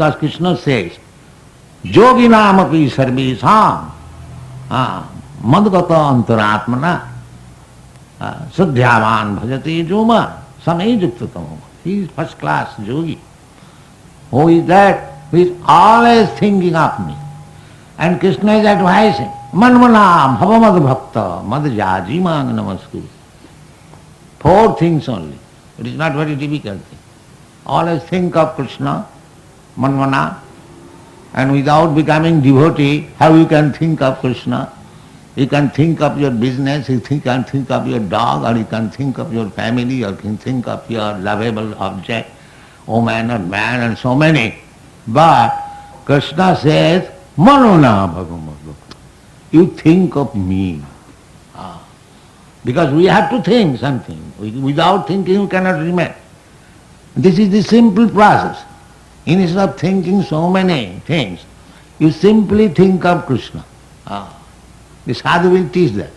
Because Krishna says, Yogi namapi sarvesam madgata antaratmana Sadhyavan bhajate joma samay yuktatamo. He is first class yogi. Who is that? Who is always thinking of me. And Krishna is advising, Manmana bhavamad bhakta madhyaji mang namaskuru. 4 things only. It is not very difficult thing. Always think of Krishna, Manmana, and without becoming devotee, how you can think of Krishna? You can think of your business, you can think of your dog, or you can think of your family, or you can think of your lovable object, woman or man, and so many. But Krishna says, Manona Bhagavata. You think of me. Because we have to think something. Without thinking you cannot remain. This is the simple process. Instead of thinking so many things, you simply think of Krishna. The sadhu will teach that.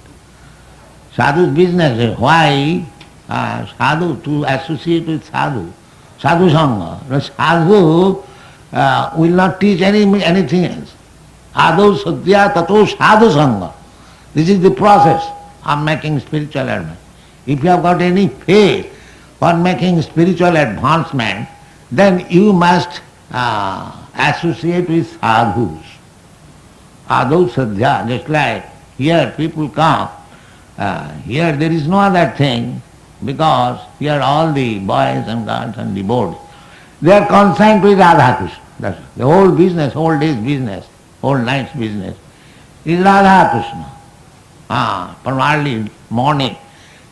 Sadhu's business is why sadhu, to associate with sadhu, sadhu sangha. The sadhu will not teach anything else. Adau sadhya tato sadhu sangha. This is the process of making spiritual advancement. If you have got any faith for making spiritual advancement, then you must associate with sadhus. Adau sadhya, just like here people come, here there is no other thing, because here all the boys and girls and the boys, they are concerned with Radha Krishna. That's it. The whole business, whole day's business, whole night's business is Radha Krishna. From early morning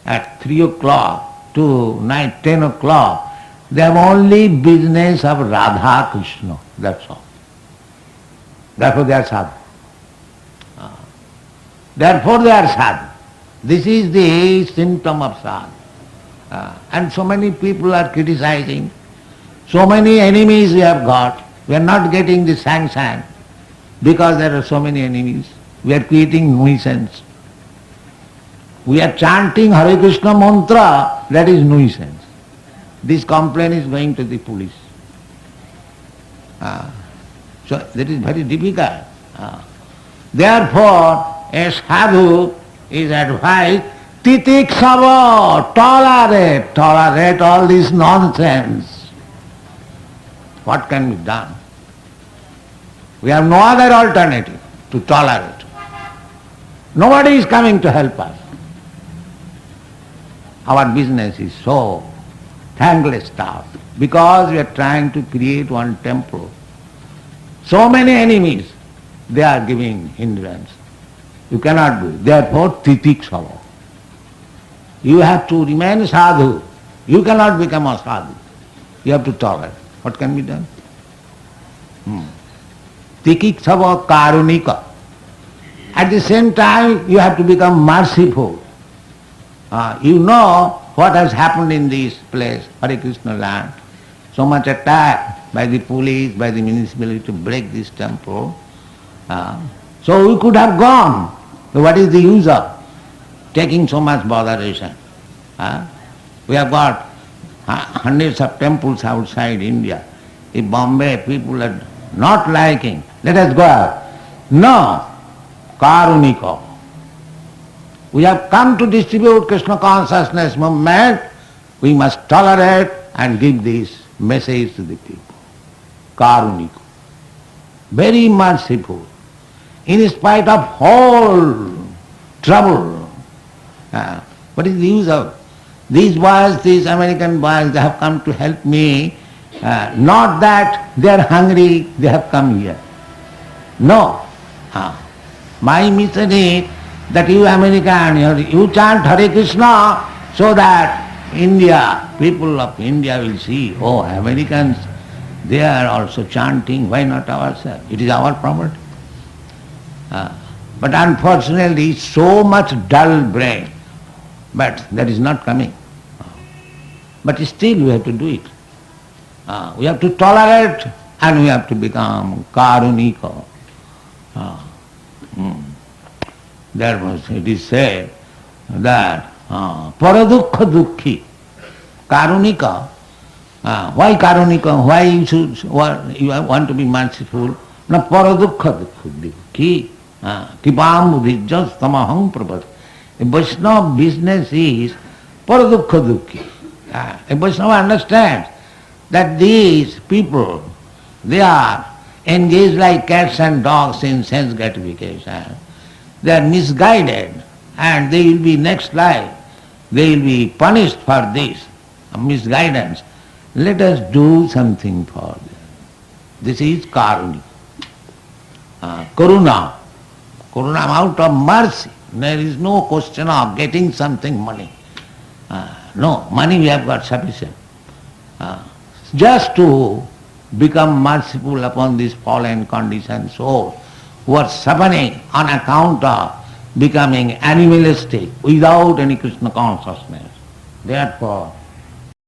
at 3 o'clock to night 10 o'clock, they have only business of Radha Krishna. That's all. Therefore they are sadhu. Therefore they are sadhu. This is the symptom of sadhu. And so many people are criticizing. So many enemies we have got. We are not getting the sanction because there are so many enemies. We are creating nuisance. We are chanting Hare Krishna mantra, that is nuisance. This complaint is going to the police. So that is very difficult. Therefore, a sadhu is advised, titiksava, tolerate all this nonsense. What can be done? We have no other alternative to tolerate. Nobody is coming to help us. Our business is so thankless stuff because we are trying to create one temple. So many enemies, they are giving hindrance. You cannot do it. Therefore, titiksava. You have to remain sadhu. You cannot become a sadhu. You have to tolerate. What can be done? Titiksava karunika. At the same time, you have to become merciful. You know what has happened in this place, Hare Krishna land. So much attack by the police, by the municipality to break this temple. So we could have gone. What is the use of taking so much botheration? We have got hundreds of temples outside India. If Bombay people are not liking, let us go out. No, karunika. We have come to distribute Krishna consciousness movement. We must tolerate and give this message to the people. Karunika. Very merciful. In spite of whole trouble. What is the use of these boys, these American boys, they have come to help me. Not that they are hungry, they have come here. No. My mission is that you American, you chant Hare Krishna so that India, people of India will see, oh, Americans, they are also chanting, why not ourselves? It is our property. But unfortunately, so much dull brain, but that is not coming. But still we have to do it. We have to tolerate and we have to become karunika. Therefore it is said that paradukha dukhi, karunika, Why karunika? Why you want to be merciful? Na paradukha dukhi. Kipam buddhijjas tamaham prabhat. A Vaishnava business is paradukha dukhi. A Vaishnava understands that these people, they are engaged like cats and dogs in sense gratification. They are misguided and they will be next life, they will be punished for this misguidance. Let us do something for them. This is karuna. Karuna. Karuna out of mercy. There is no question of getting something money. No, money we have got sufficient. Just to become merciful upon this fallen conditioned soul who are suffering on account of becoming animalistic without any Krishna consciousness. Therefore,